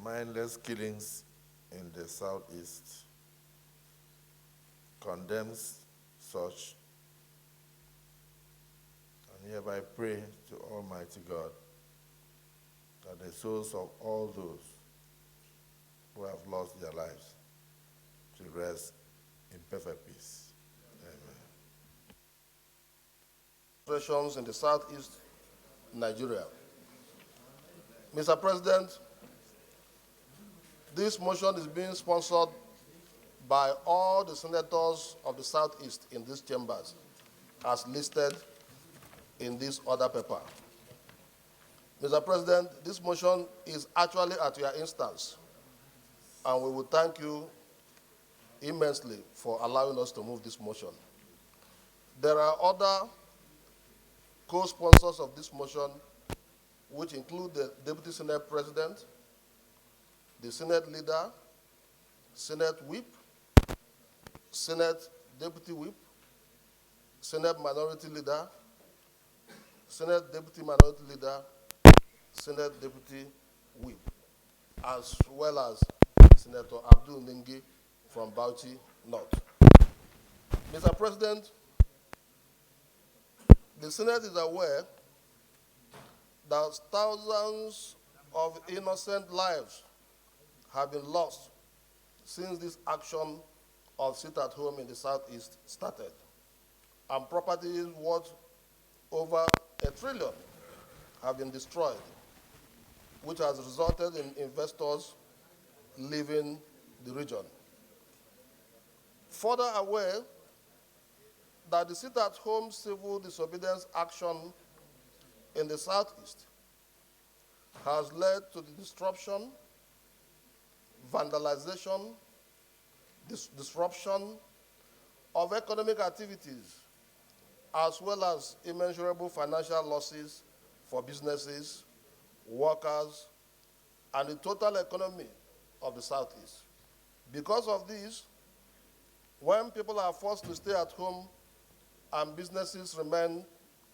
mindless killings in the Southeast, condemns such, and hereby pray to Almighty God that the souls of all those who have lost their lives should rest in perfect peace. Amen. Operations in the Southeast Nigeria. Mr. President, this motion is being sponsored by all the senators of the Southeast in these chambers, as listed in this order paper. Mr. President, this motion is actually at your instance, and we will thank you immensely for allowing us to move this motion. There are other co-sponsors of this motion, which include the Deputy Senate President, the Senate Leader, Senate Whip, Senate Deputy Whip, Senate Minority Leader, Senate Deputy Minority Leader, Senate Deputy Whip, as well as Senator Abdul Ningi from Bauchi North. Mr. President, the Senate is aware that thousands of innocent lives have been lost since this action of sit-at-home in the Southeast started, and properties worth over $1 trillion have been destroyed, which has resulted in investors leaving the region. Further aware that the sit-at-home civil disobedience action in the Southeast has led to the disruption, vandalization, disruption of economic activities, as well as immeasurable financial losses for businesses, workers, and the total economy of the Southeast. Because of this, when people are forced to stay at home and businesses remain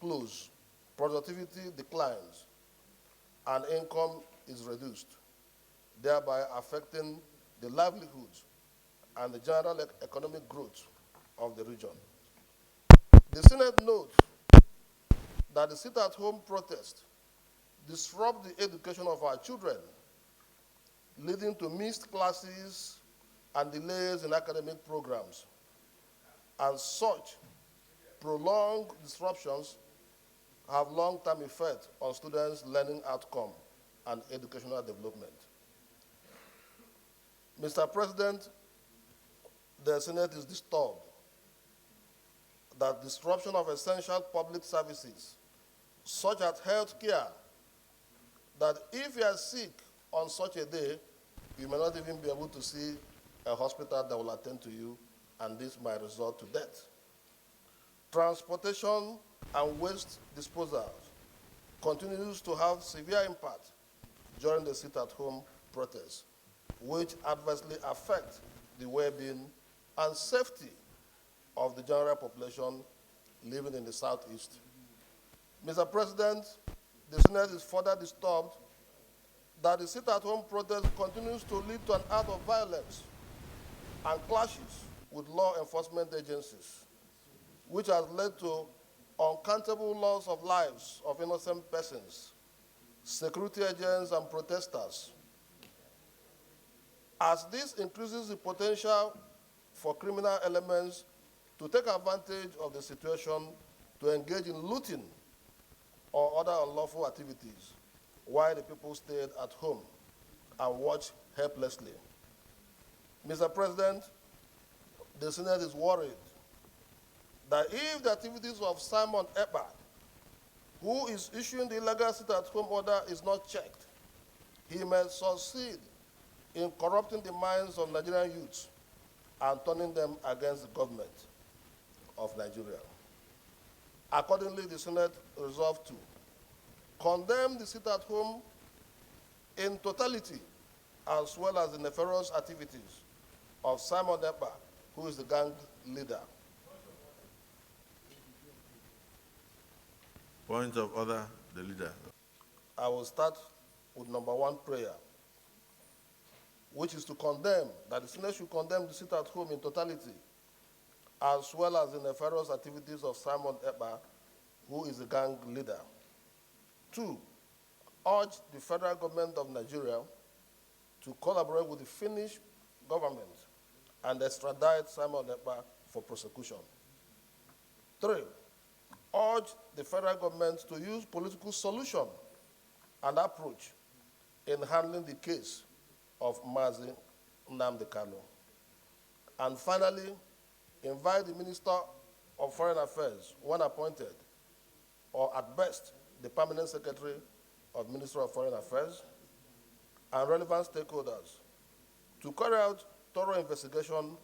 closed, productivity declines and income is reduced, thereby affecting the livelihoods and the general economic growth of the region. The Senate notes that the sit-at-home protest disrupt the education of our children, leading to missed classes and delays in academic programs. And such prolonged disruptions have long-term effect on students' learning outcome and educational development. Mr. President, the Senate is disturbed that disruption of essential public services, such as health care, that if you are sick on such a day, you may not even be able to see a hospital that will attend to you, and this might result to death. Transportation and waste disposal continues to have severe impact during the sit-at-home protests, which adversely affect the well-being and safety of the general population living in the Southeast. Mr. President, the Senate is further disturbed that the sit-at-home protest continues to lead to an act of violence and clashes with law enforcement agencies, which has led to uncountable loss of lives of innocent persons, security agents, and protesters. As this increases the potential for criminal elements to take advantage of the situation to engage in looting or other unlawful activities while the people stayed at home and watched helplessly. Mr. President, the Senate is worried that if the activities of Simon Ekpa, who is issuing the illegal sit-at-home order, is not checked, he may succeed in corrupting the minds of Nigerian youths and turning them against the government of Nigeria. Accordingly, the Senate resolved to condemn the sit-at-home in totality, as well as the nefarious activities of Simon Ekpa, who is the gang leader. Point of order, the leader. I will start with number 1 prayer. which is to condemn, that the Senate should condemn the sit-at-home in totality, as well as the nefarious activities of Simon Ekpa, who is a gang leader. 2, urge the federal government of Nigeria to collaborate with the Finnish government and extradite Simon Ekpa for prosecution. 3, urge the federal government to use political solution and approach in handling the case of Mazi Nnamdi Kanu. And finally, invite the Minister of Foreign Affairs, when appointed, or at best, the Permanent Secretary of the Ministry of Foreign Affairs, and relevant stakeholders to carry out thorough investigation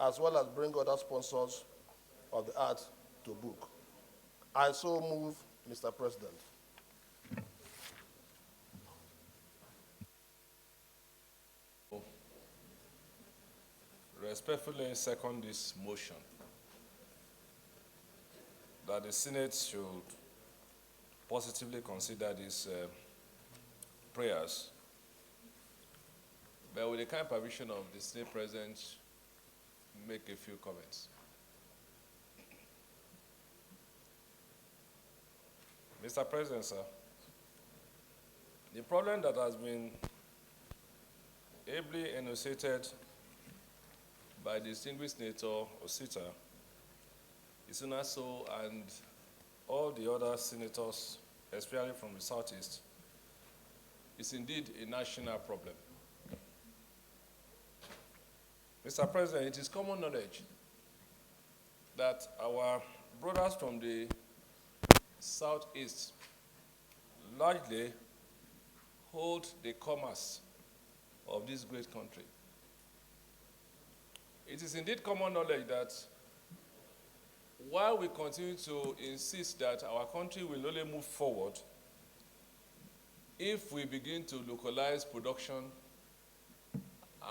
as well as bring other sponsors of the art to book. I so move, Mr. President. Respectfully second this motion that the Senate should positively consider these prayers, but with the kind permission of the Senate President, make a few comments. Mr. President, sir, the problem that has been ably enunciated by distinguished Senator Osita, Isunaso, and all the other senators, especially from the Southeast, is indeed a national problem. Mr. President, it is common knowledge that our brothers from the Southeast largely hold the commerce of this great country. It is indeed common knowledge that while we continue to insist that our country will only move forward if we begin to localize production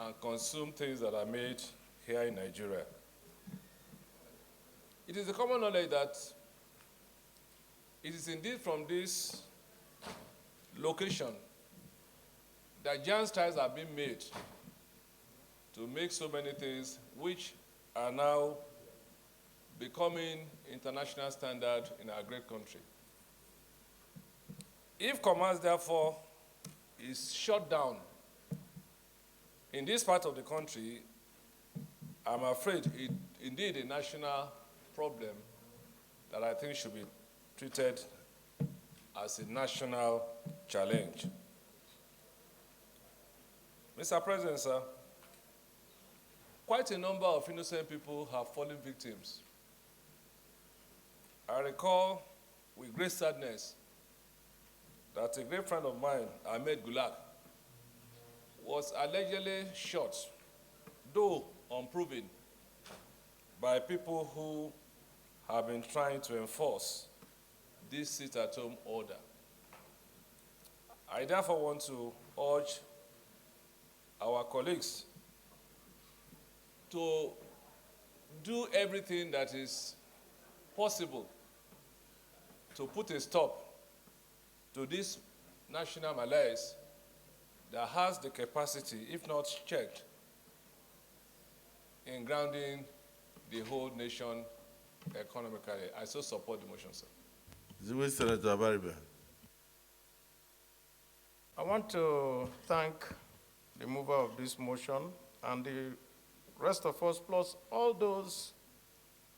and consume things that are made here in Nigeria. It is a common knowledge that it is indeed from this location that giant strides are being made to make so many things which are now becoming international standard in our great country. If commerce, therefore, is shut down in this part of the country, I'm afraid it indeed a national problem that I think should be treated as a national challenge. Mr. President, sir, quite a number of innocent people have fallen victims. I recall with great sadness that a great friend of mine, Ahmed Gulag, was allegedly shot, though unproven, by people who have been trying to enforce this sit-at-home order. I therefore want to urge our colleagues to do everything that is possible to put a stop to this national malaise that has the capacity, if not checked, in grounding the whole nation economically. I so support the motion, sir. Senator Abaribe. I want to thank the mover of this motion and the rest of us, plus all those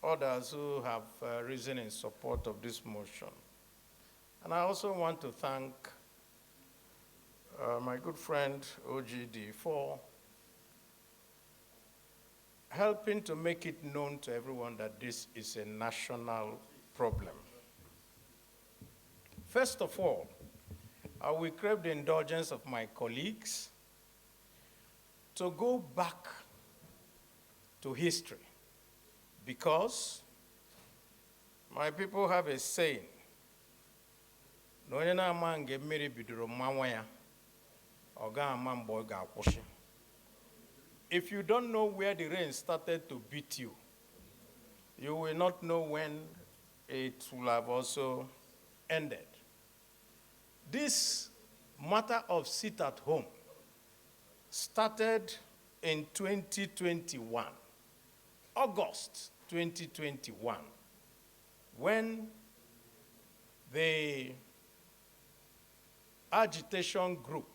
others who have risen in support of this motion. And I also want to thank my good friend OGD for helping to make it known to everyone that this is a national problem. First of all, I will crave the indulgence of my colleagues to go back to history, because my people have a saying, if you don't know where the rain started to beat you, you will not know when it will have also ended. This matter of sit at home started in 2021, August 2021, when the agitation group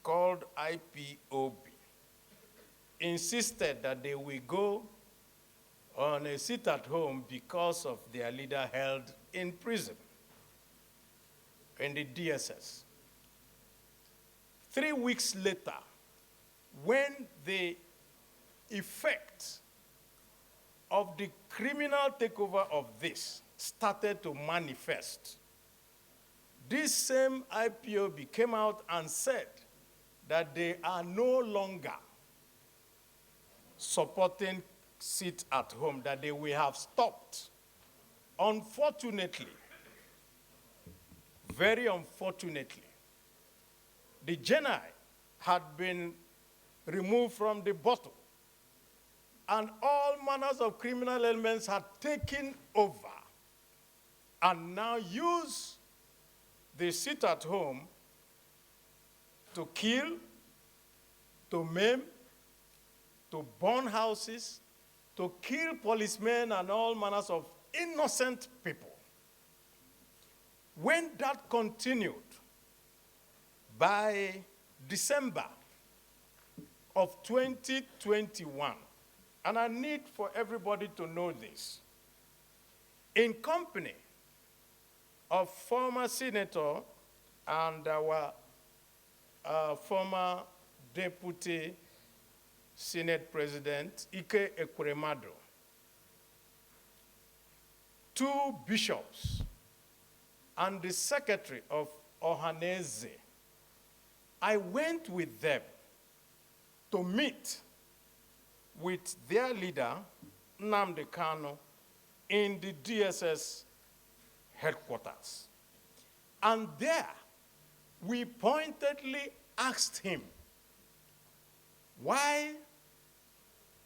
called IPOB insisted that they will go on a sit at home because of their leader held in prison in the DSS. 3 weeks later, when the effect of the criminal takeover of this started to manifest, this same IPOB came out and said that they are no longer supporting sit at home, that they will have stopped. Unfortunately, very unfortunately, the genii had been removed from the bottle, and all manners of criminal elements had taken over and now use the sit at home to kill, to maim, to burn houses, to kill policemen and all manners of innocent people. When that continued, by December of 2021, and I need for everybody to know this, in company of former senator and our former deputy Senate President, Ekpa, 2 bishops, and the secretary of Ohaneze, I went with them to meet with their leader, Nnamdi Kanu, in the DSS headquarters. And there, we pointedly asked him, why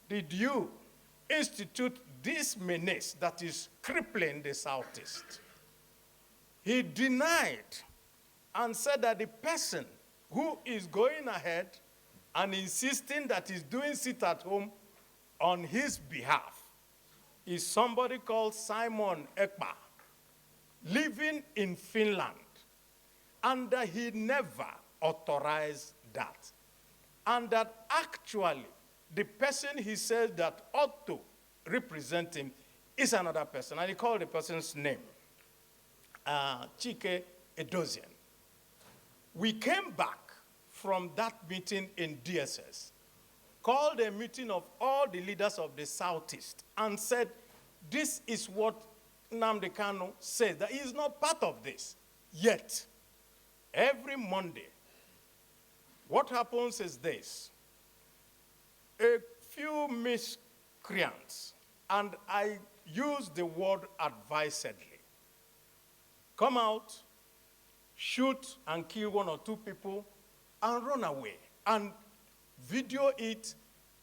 did you institute this menace that is crippling the Southeast? He denied and said that the person who is going ahead and insisting that he's doing sit at home on his behalf is somebody called Simon Ekpa, living in Finland, and that he never authorized that. And that actually the person he says that ought to represent him is another person, and he called the person's name, Chike Edozian. We came back from that meeting in DSS, called a meeting of all the leaders of the Southeast, and said, this is what Nnamdi Kanu says, that he is not part of this. Yet, every Monday, what happens is this: a few miscreants, and I use the word advisedly, come out, shoot and kill 1 or 2 people, and run away, and video it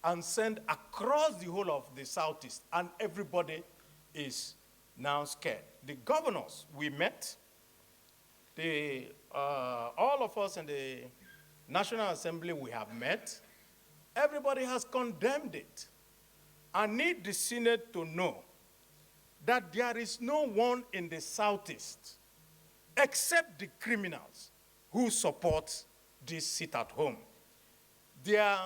and send across the whole of the Southeast, and everybody is now scared. The governors we met, all of us in the National Assembly we have met, everybody has condemned it. I need the Senate to know that there is no one in the Southeast except the criminals who support this sit at home. Their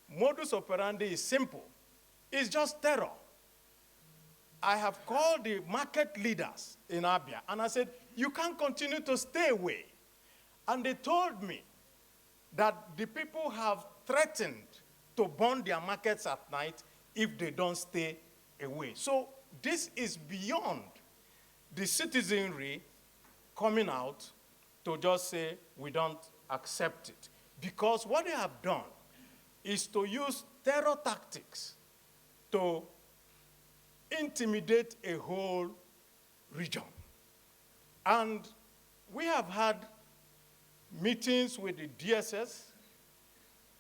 modus operandi is simple. It's just terror. I have called the market leaders in Abia, and I said, you can't continue to stay away. And they told me that the people have threatened to burn their markets at night if they don't stay away. So this is beyond the citizenry coming out to just say, we don't accept it. Because what they have done is to use terror tactics to intimidate a whole region. And we have had meetings with the DSS,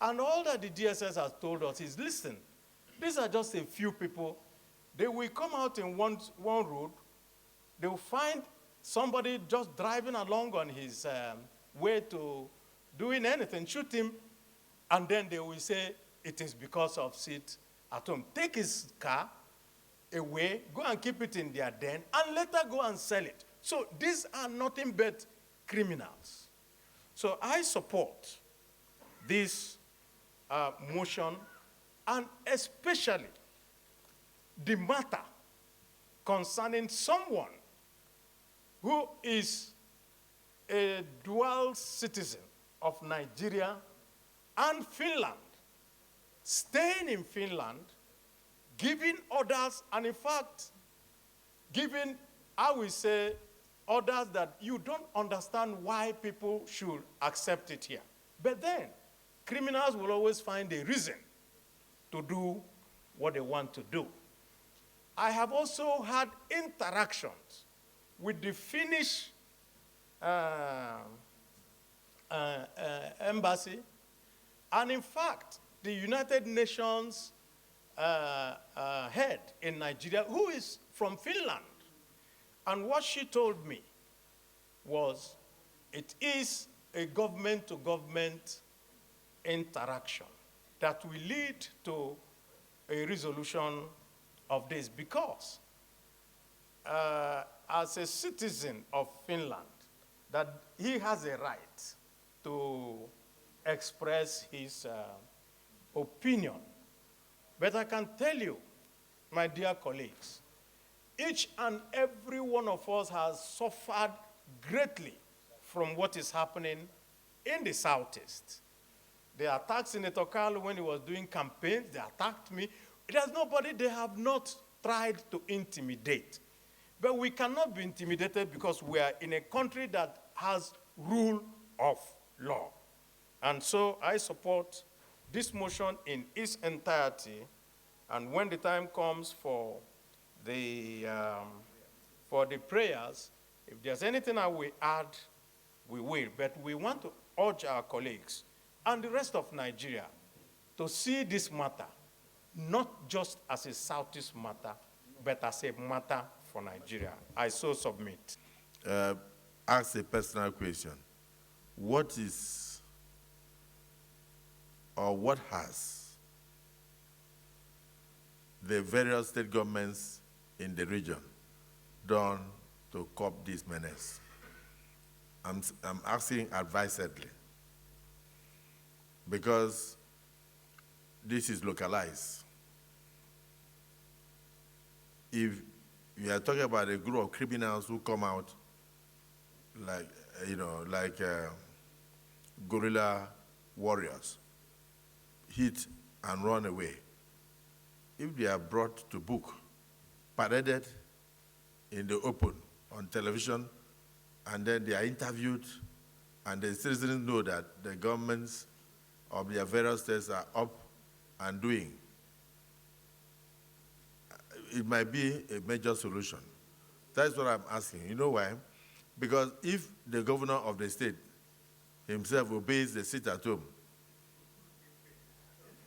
and all that the DSS has told us is, listen, these are just a few people. They will come out in one road, they will find somebody just driving along on his way to doing anything, shoot him, And then they will say it is because of sit at home. Take his car away, go and keep it in their den, and later go and sell it. So these are nothing but criminals. So I support this motion, and especially the matter concerning someone who is a dual citizen of Nigeria and Finland, staying in Finland, giving orders, and in fact, giving, I will say, orders that you don't understand why people should accept it here. But then, criminals will always find a reason to do what they want to do. I have also had interactions with the Finnish embassy, and in fact, the United Nations head in Nigeria, who is from Finland. And what she told me was, it is a government-to-government interaction that will lead to a resolution of this, because as a citizen of Finland, that he has a right to express his opinion. But I can tell you, my dear colleagues, each and every one of us has suffered greatly from what is happening in the Southeast. They attacked Senator Carlo when he was doing campaigns. They attacked me. There's nobody they have not tried to intimidate. But we cannot be intimidated because we are in a country that has rule of law. And so I support this motion in its entirety, and when the time comes for the prayers, if there's anything I will add, we will. But we want to urge our colleagues and the rest of Nigeria to see this matter not just as a Southeast matter, but as a matter for Nigeria. I so submit. Ask a personal question. What is, or what has the various state governments in the region done to curb this menace? I'm asking advisedly, because this is localized. If you are talking about a group of criminals who come out like, like guerrilla warriors, hit and run away, if they are brought to book, paraded in the open on television, and then they are interviewed, and the citizens know that the governments of their various states are up and doing, it might be a major solution. That's what I'm asking. You know why? Because if the governor of the state himself obeys the sit-at-home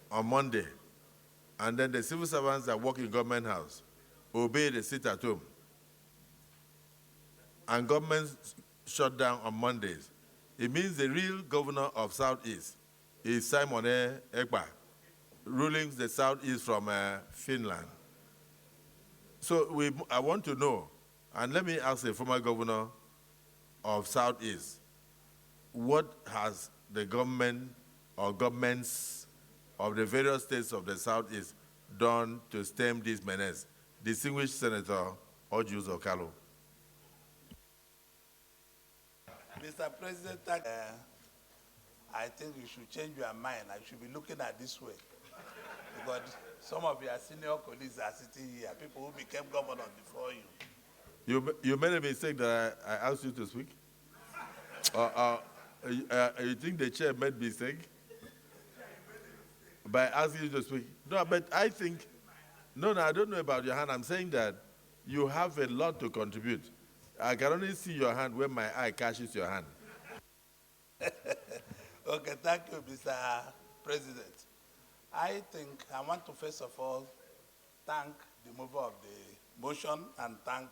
on Monday, and then the civil servants that work in government house obey the sit-at-home, and government shut down on Mondays, it means the real governor of Southeast is Simon Ekpa, ruling the Southeast from Finland. So I want to know, and let me ask the former governor of Southeast, what has the government or governments of the various states of the Southeast done to stem this menace? Distinguished Senator Ojus Okalo. Mr. President, I think you should change your mind. I should be looking at this way. Because some of your senior colleagues are sitting here, people who became governor before you. You made a mistake that I asked you to speak? You think the chair made a mistake by asking you to speak? No, but I think, no, I don't know about your hand. I'm saying that you have a lot to contribute. I can only see your hand when my eye catches your hand. Okay, thank you, Mr. President. I think I want to first of all thank the mover of the motion and thank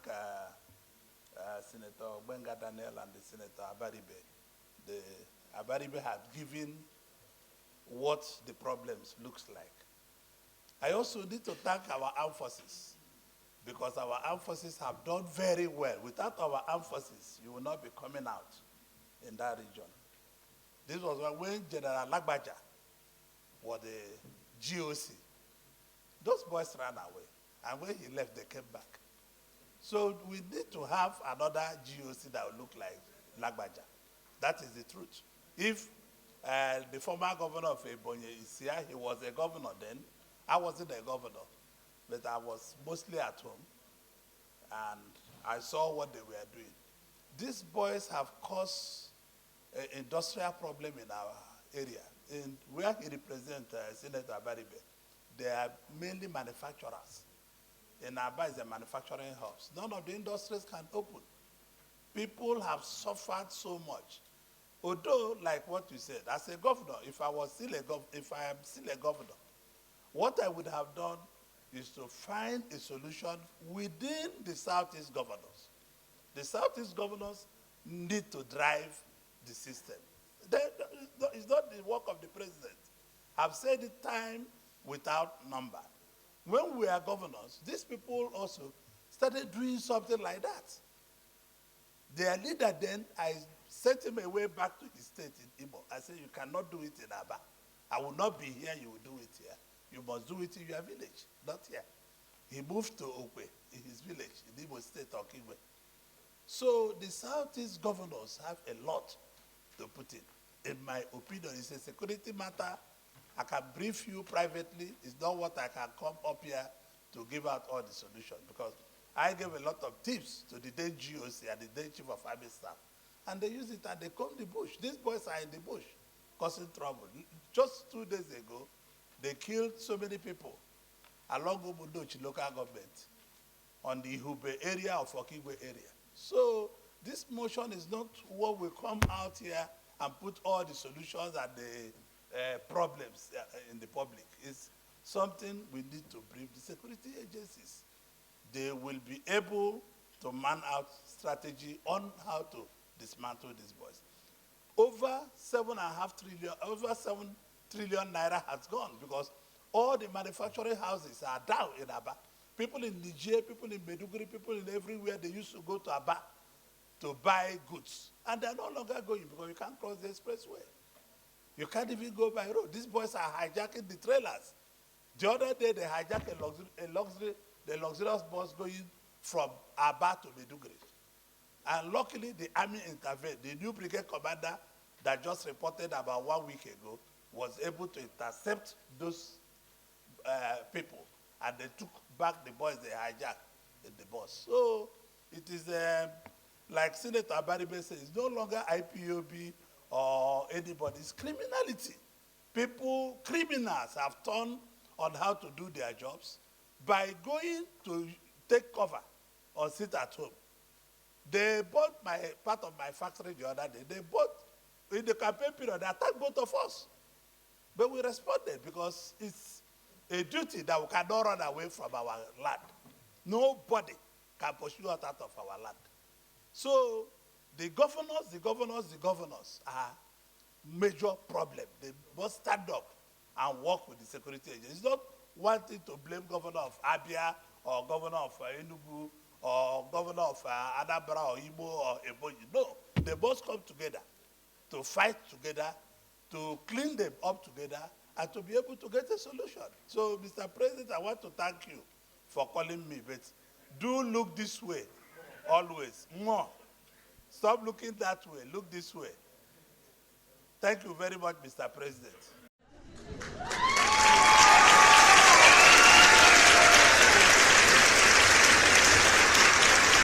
Senator Benga Daniel and the Senator Abaribe. The Abaribe have given what the problems looks like. I also need to thank our armed forces, because our armed forces have done very well. Without our armed forces, you will not be coming out in that region. This was when General Lagbaja was the GOC. Those boys ran away, and when he left, they came back. So we need to have another GOC that will look like Lagbaja. That is the truth. If the former governor of Ebonyi is here, he was a governor then. I wasn't a governor, but I was mostly at home, and I saw what they were doing. These boys have caused an industrial problem in our area. In where he represents Senator Abaribe, they are mainly manufacturers. In Abia is a manufacturing house. None of the industries can open. People have suffered so much. Although, like what you said, as a governor, if I am still a governor, what I would have done is to find a solution within the Southeast governors. The Southeast governors need to drive the system. It's not the work of the president. I've said it time without number. When we are governors, these people also started doing something like that. Their leader then, I sent him away back to his state in Imo. I said, you cannot do it in Abia. I will not be here, you will do it here. You must do it in your village, not here. He moved to Okwe, in his village, in Imo State or Kigwe. So the Southeast governors have a lot to put in. In my opinion, it's a security matter. I can brief you privately. It's not what I can come up here to give out all the solutions, because I gave a lot of tips to the then GOC and the then Chief of Army Staff. And they use it and they comb the bush. These boys are in the bush, causing trouble. Just 2 days ago, they killed so many people along Umundochi local government on the Ihube area of Okigwe area. So this motion is not what will come out here and put all the solutions and the problems in the public. It's something we need to brief the security agencies. They will be able to man out strategy on how to dismantle these boys. Over 7 trillion naira has gone, because all the manufacturing houses are down in Abia. People in Niger, people in Maiduguri, people in everywhere, they used to go to Abia to buy goods. And they're no longer going, because you can't cross the expressway. You can't even go by road. These boys are hijacking the trailers. The other day, they hijacked a luxurious bus going from Abia to Maiduguri. And luckily, the army intervened. The new brigade commander that just reported about 1 week ago was able to intercept those people, and they took back the boys they hijacked in the bus. So it is like Senator Abaribe says, it's no longer IPOB or anybody, it's criminality. Criminals have turned on how to do their jobs by going to take cover or sit at home. They bought part of my factory the other day. They bought, in the campaign period, they attacked both of us. But we responded, because it's a duty that we cannot run away from our land. Nobody can pursue us out of our land. So the governors are major problem. They must stand up and work with the security agencies. It's not wanting to blame governor of Abia or governor of Enugu or governor of Anambra or Imo or Ebonyi. No, they must come together to fight together, to clean them up together, and to be able to get a solution. So, Mr. President, I want to thank you for calling me, but do look this way, always, more. Stop looking that way, look this way. Thank you very much, Mr. President.